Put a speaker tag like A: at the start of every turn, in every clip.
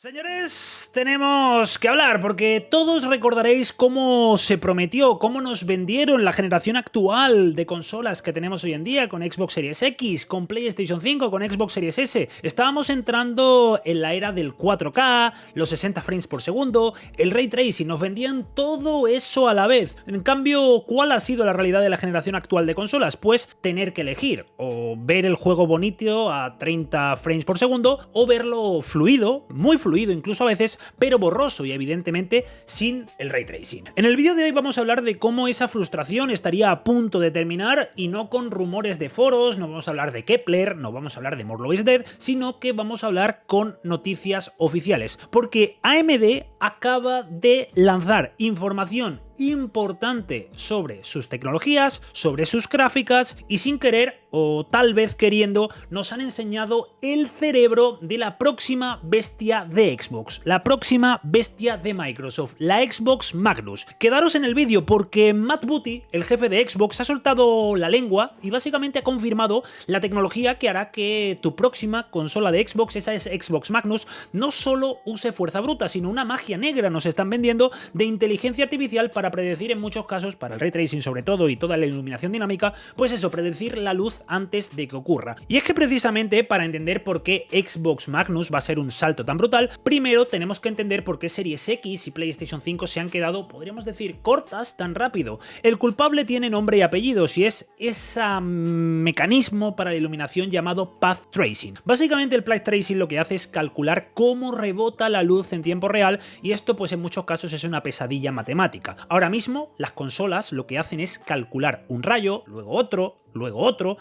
A: Señores, tenemos que hablar porque todos recordaréis cómo se prometió, cómo nos vendieron la generación actual de consolas que tenemos hoy en día con Xbox Series X, con PlayStation 5, con Xbox Series S. Estábamos entrando en la era del 4K, los 60 frames por segundo, el Ray Tracing, nos vendían todo eso a la vez. En cambio, ¿cuál ha sido la realidad de la generación actual de consolas? Pues tener que elegir, o ver el juego bonito a 30 frames por segundo, o verlo fluido, muy fluido incluso a veces, pero borroso y evidentemente sin el Ray Tracing. En el vídeo de hoy vamos a hablar de cómo esa frustración estaría a punto de terminar y no con rumores de foros, no vamos a hablar de Kepler, no vamos a hablar de More Love is Dead, sino que vamos a hablar con noticias oficiales, porque AMD acaba de lanzar información importante sobre sus tecnologías, sobre sus gráficas y sin querer o tal vez queriendo nos han enseñado el cerebro de la próxima bestia de Xbox, la próxima bestia de Microsoft, la Xbox Magnus. Quedaros en el vídeo porque Matt Booty, el jefe de Xbox, ha soltado la lengua y básicamente ha confirmado la tecnología que hará que tu próxima consola de Xbox, esa es Xbox Magnus, no solo use fuerza bruta, sino una magia negra nos están vendiendo de inteligencia artificial para predecir en muchos casos, para el Ray Tracing sobre todo y toda la iluminación dinámica, pues eso, predecir la luz antes de que ocurra. Y es que precisamente para entender por qué Xbox Magnus va a ser un salto tan brutal, primero tenemos que entender por qué Series X y PlayStation 5 se han quedado, podríamos decir, cortas tan rápido. El culpable tiene nombre y apellidos y es ese mecanismo para la iluminación llamado Path Tracing. Básicamente el Path Tracing lo que hace es calcular cómo rebota la luz en tiempo real y esto pues en muchos casos es una pesadilla matemática. Ahora mismo las consolas lo que hacen es calcular un rayo, luego otro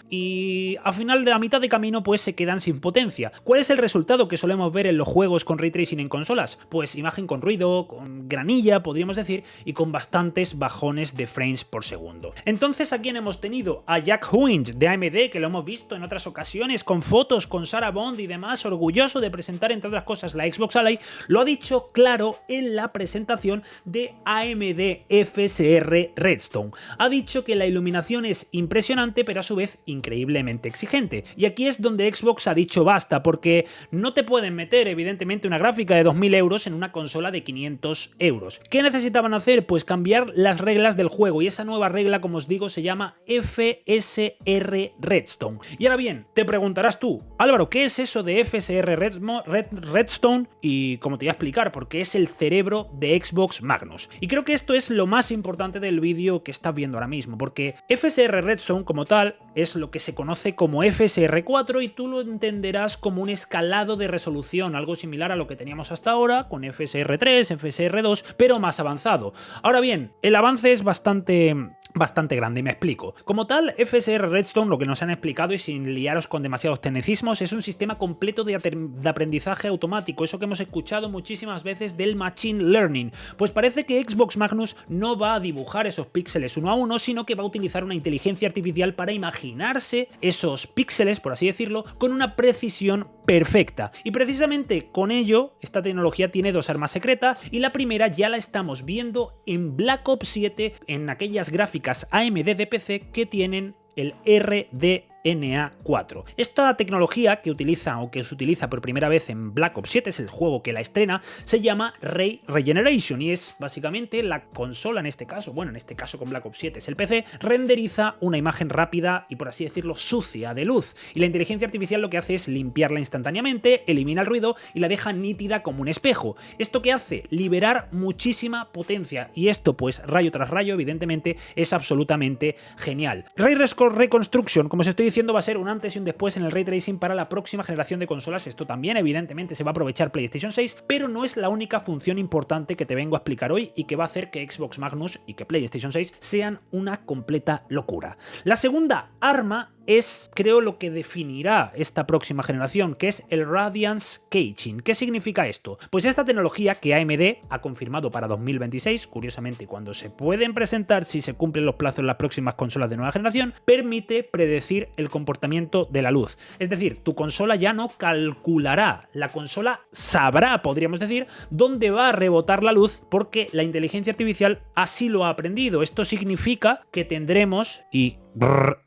A: y al final de la mitad de camino pues se quedan sin potencia. ¿Cuál es el resultado que solemos ver en los juegos con Ray Tracing en consolas? Pues imagen con ruido, con granilla podríamos decir y con bastantes bajones de frames por segundo. Entonces ¿a quién hemos tenido? A Jack Huynge de AMD, que lo hemos visto en otras ocasiones con fotos con Sarah Bond y demás, orgulloso de presentar entre otras cosas la Xbox Ally, lo ha dicho claro en la presentación de AMD FSR Redstone. Ha dicho que la iluminación es impresionante pero a su vez increíblemente exigente. Y aquí es donde Xbox ha dicho basta, porque no te pueden meter evidentemente una gráfica de 2000 euros en una consola de 500 euros. ¿Qué necesitaban hacer? Pues cambiar las reglas del juego y esa nueva regla, como os digo, se llama FSR Redstone. Y ahora bien, te preguntarás tú, Álvaro, ¿qué es eso de FSR Redstone? Y como te voy a explicar, porque es el cerebro de Xbox Magnus. Y creo que esto es lo más importante del vídeo que estás viendo ahora mismo, porque FSR Redstone como tal es lo que se conoce como FSR4 y tú lo entenderás como un escalado de resolución, algo similar a lo que teníamos hasta ahora con FSR3, FSR2, pero más avanzado. Ahora bien, el avance es bastante grande, y me explico. Como tal, FSR Redstone, lo que nos han explicado y sin liaros con demasiados tecnicismos, es un sistema completo de aprendizaje automático, eso que hemos escuchado muchísimas veces del Machine Learning. Pues parece que Xbox Magnus no va a dibujar esos píxeles uno a uno, sino que va a utilizar una inteligencia artificial para imaginarse esos píxeles, por así decirlo, con una precisión perfecta. Y precisamente con ello, esta tecnología tiene dos armas secretas y la primera ya la estamos viendo en Black Ops 7 en aquellas gráficas AMD de PC que tienen el RDNA4. Esta tecnología que utiliza o que se utiliza por primera vez en Black Ops 7, es el juego que la estrena, se llama Ray Regeneration y es básicamente la consola en este caso, bueno, en este caso con Black Ops 7 es el PC, renderiza una imagen rápida y por así decirlo sucia de luz y la inteligencia artificial lo que hace es limpiarla instantáneamente, elimina el ruido y la deja nítida como un espejo. ¿Esto qué hace? Liberar muchísima potencia y esto pues rayo tras rayo evidentemente es absolutamente genial. Ray Reconstruction, como os estoy diciendo, va a ser un antes y un después en el Ray Tracing para la próxima generación de consolas. Esto también evidentemente se va a aprovechar PlayStation 6, pero no es la única función importante que te vengo a explicar hoy y que va a hacer que Xbox Magnus y que PlayStation 6 sean una completa locura. La segunda arma es, creo, lo que definirá esta próxima generación, que es el Radiance Caching. ¿Qué significa esto? Pues esta tecnología que AMD ha confirmado para 2026, curiosamente cuando se pueden presentar si se cumplen los plazos en las próximas consolas de nueva generación, permite predecir el comportamiento de la luz. Es decir, tu consola ya no calculará, la consola sabrá, podríamos decir, dónde va a rebotar la luz porque la inteligencia artificial así lo ha aprendido. Esto significa que tendremos, y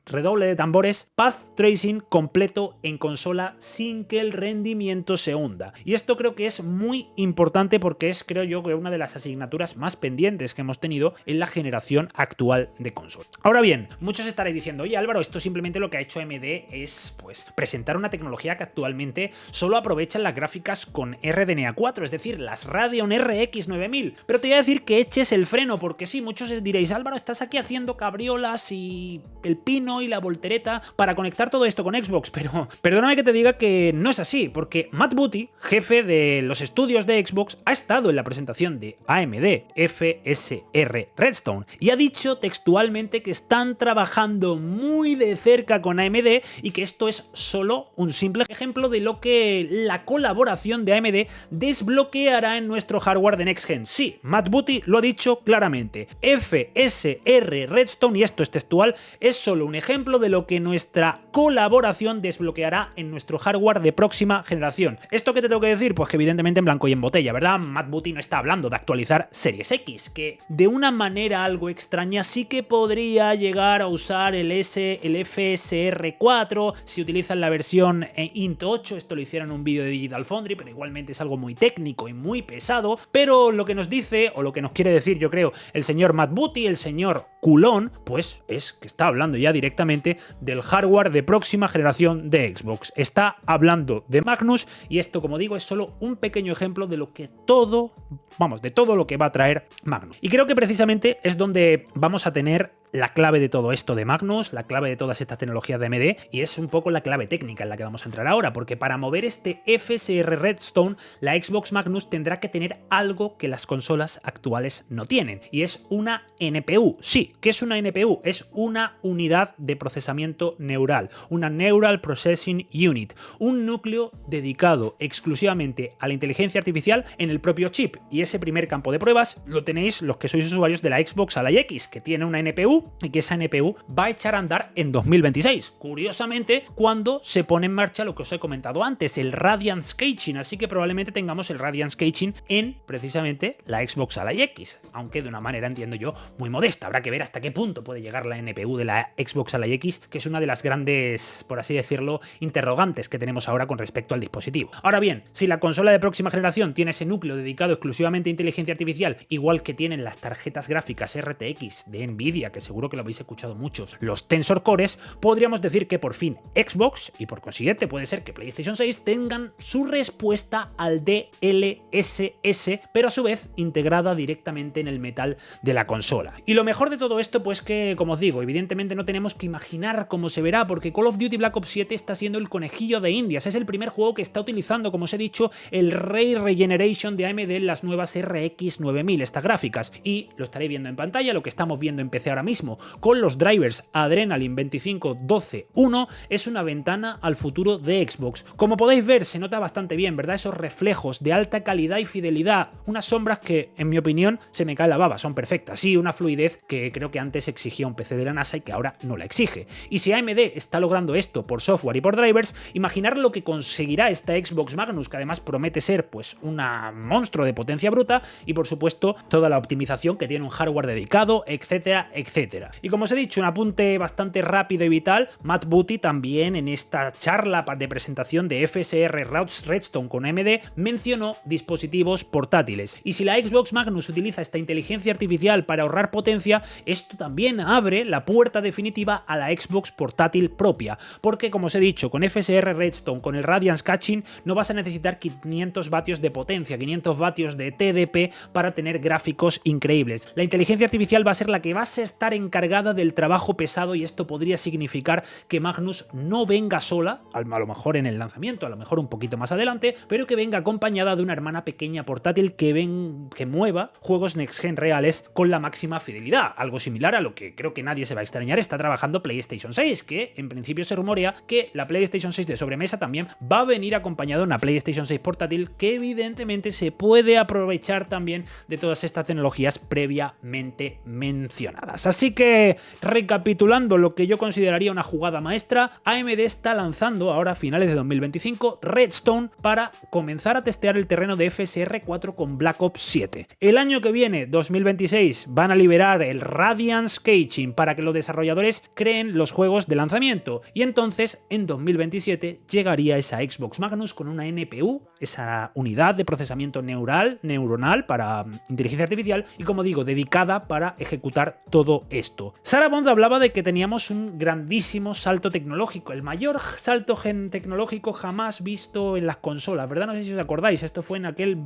A: redoble de tambores, path tracing completo en consola sin que el rendimiento se hunda. Y esto creo que es muy importante porque es, creo yo, una de las asignaturas más pendientes que hemos tenido en la generación actual de consola. Ahora bien, muchos estaréis diciendo, oye Álvaro, esto simplemente lo que ha hecho AMD es pues presentar una tecnología que actualmente solo aprovecha las gráficas con RDNA 4, es decir, las Radeon RX 9000. Pero te voy a decir que eches el freno, porque sí, muchos diréis, Álvaro, estás aquí haciendo cabriolas y el pino y la voltereta para conectar todo esto con Xbox, pero perdóname que te diga que no es así, porque Matt Booty, jefe de los estudios de Xbox, ha estado en la presentación de AMD FSR Redstone y ha dicho textualmente que están trabajando muy de cerca con AMD y que esto es solo un simple ejemplo de lo que la colaboración de AMD desbloqueará en nuestro hardware de Next Gen. Sí, Matt Booty lo ha dicho claramente. FSR Redstone, y esto es textual, es solo un ejemplo de lo que nuestra colaboración desbloqueará en nuestro hardware de próxima generación. ¿Esto qué te tengo que decir? Pues que evidentemente en blanco y en botella, ¿verdad? Matt Booty no está hablando de actualizar Series X, que de una manera algo extraña sí que podría llegar a usar el FSR 4 si utilizan la versión Int 8. Esto lo hicieron en un vídeo de Digital Foundry, pero igualmente es algo muy técnico y muy pesado. Pero lo que nos dice, o lo que nos quiere decir, yo creo, el señor Matt Booty, el señor culón, pues es que está hablando ya directamente del hardware de próxima generación de Xbox. Está hablando de Magnus y esto, como digo, es solo un pequeño ejemplo de lo que de todo lo que va a traer Magnus. Y creo que precisamente es donde vamos a tener la clave de todo esto de Magnus, la clave de todas estas tecnologías de AMD, y es un poco la clave técnica en la que vamos a entrar ahora, porque para mover este FSR Redstone, la Xbox Magnus tendrá que tener algo que las consolas actuales no tienen, y es una NPU. Sí, ¿qué es una NPU? Es una unidad de procesamiento neural, una Neural Processing Unit, un núcleo dedicado exclusivamente a la inteligencia artificial en el propio chip, y ese primer campo de pruebas lo tenéis los que sois usuarios de la Xbox Series X, que tiene una NPU y que esa NPU va a echar a andar en 2026. Curiosamente, cuando se pone en marcha lo que os he comentado antes, el Radiance Caching, así que probablemente tengamos el Radiance Caching en precisamente la Xbox Series X, aunque de una manera, entiendo yo, muy modesta. Habrá que ver hasta qué punto puede llegar la NPU de la Xbox Series X, que es una de las grandes, por así decirlo, interrogantes que tenemos ahora con respecto al dispositivo. Ahora bien, si la consola de próxima generación tiene ese núcleo dedicado exclusivamente a inteligencia artificial, igual que tienen las tarjetas gráficas RTX de Nvidia, que seguro que lo habéis escuchado muchos, los Tensor Cores, podríamos decir que por fin Xbox, y por consiguiente puede ser que PlayStation 6, tengan su respuesta al DLSS, pero a su vez integrada directamente en el metal de la consola. Y lo mejor de todo esto, pues que, como os digo, evidentemente no tenemos que imaginar cómo se verá, porque Call of Duty Black Ops 7 está siendo el conejillo de Indias. Es el primer juego que está utilizando, como os he dicho, el Ray Regeneration de AMD en las nuevas RX 9000, estas gráficas, y lo estaréis viendo en pantalla, lo que estamos viendo en PC ahora mismo con los drivers Adrenaline 2512.1 es una ventana al futuro de Xbox. Como podéis ver, se nota bastante bien, ¿verdad? Esos reflejos de alta calidad y fidelidad, unas sombras que, en mi opinión, se me cae la baba, son perfectas. Sí, una fluidez que creo que antes exigía un PC de la NASA y que ahora no la exige. Y si AMD está logrando esto por software y por drivers, imaginar lo que conseguirá esta Xbox Magnus, que además promete ser pues un monstruo de potencia bruta, y por supuesto toda la optimización que tiene un hardware dedicado, etcétera, etcétera. Y como os he dicho, un apunte bastante rápido y vital, Matt Booty también en esta charla de presentación de FSR Redstone con AMD mencionó dispositivos portátiles. Y si la Xbox Magnus utiliza esta inteligencia artificial para ahorrar potencia, esto también abre la puerta definitiva a la Xbox portátil propia, porque como os he dicho, con FSR Redstone, con el Radiance Caching, no vas a necesitar 500 vatios de potencia, 500 vatios de TDP para tener gráficos increíbles. La inteligencia artificial va a ser la que va a estar encargada del trabajo pesado, y esto podría significar que Magnus no venga sola, a lo mejor en el lanzamiento, a lo mejor un poquito más adelante, pero que venga acompañada de una hermana pequeña portátil que mueva juegos Next Gen reales con la máxima fidelidad. Algo similar a lo que creo que nadie se va a extrañar está trabajando PlayStation 6, que en principio se rumorea que la PlayStation 6 de sobremesa también va a venir acompañada de una PlayStation 6 portátil, que evidentemente se puede aprovechar también de todas estas tecnologías previamente mencionadas. Así Así que, recapitulando lo que yo consideraría una jugada maestra, AMD está lanzando ahora a finales de 2025 Redstone para comenzar a testear el terreno de FSR 4 con Black Ops 7. El año que viene, 2026, van a liberar el Radiance Caching para que los desarrolladores creen los juegos de lanzamiento. Y entonces, en 2027, llegaría esa Xbox Magnus con una NPU, esa unidad de procesamiento neuronal para inteligencia artificial, y como digo, dedicada para ejecutar todo esto. Sarah Bond hablaba de que teníamos un grandísimo salto tecnológico, el mayor salto tecnológico jamás visto en las consolas, ¿verdad? No sé si os acordáis, esto fue en aquel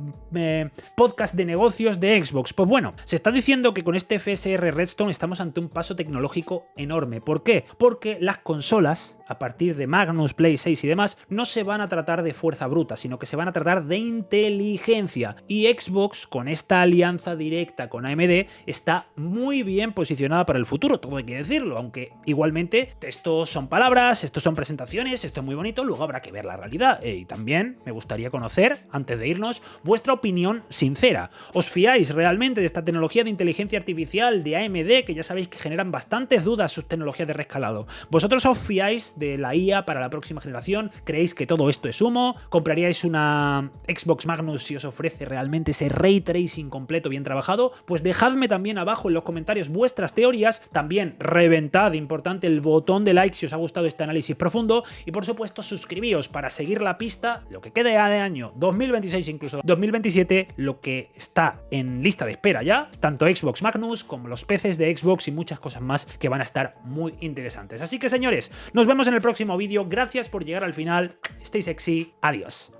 A: podcast de negocios de Xbox. Pues bueno, se está diciendo que con este FSR Redstone estamos ante un paso tecnológico enorme. ¿Por qué? Porque las consolas, a partir de Magnus, Play 6 y demás, no se van a tratar de fuerza bruta, sino que se van a tratar de inteligencia. Y Xbox, con esta alianza directa con AMD, está muy bien posicionada para el futuro, todo hay que decirlo, aunque igualmente esto son palabras, esto son presentaciones, esto es muy bonito, luego habrá que ver la realidad. Y también me gustaría conocer, antes de irnos, vuestra opinión sincera. ¿Os fiáis realmente de esta tecnología de inteligencia artificial de AMD, que ya sabéis que generan bastantes dudas sus tecnologías de rescalado? ¿Vosotros os fiáis de la IA para la próxima generación? ¿Creéis que todo esto es humo? ¿Compraríais una Xbox Magnus si os ofrece realmente ese ray tracing completo bien trabajado? Pues dejadme también abajo en los comentarios vuestras teorías. También reventad, importante, el botón de like si os ha gustado este análisis profundo, y por supuesto suscribíos para seguir la pista, lo que quede de año 2026, incluso 2027, lo que está en lista de espera ya, tanto Xbox Magnus como los PCs de Xbox y muchas cosas más que van a estar muy interesantes. Así que señores, nos vemos en el próximo vídeo, gracias por llegar al final, stay sexy, adiós.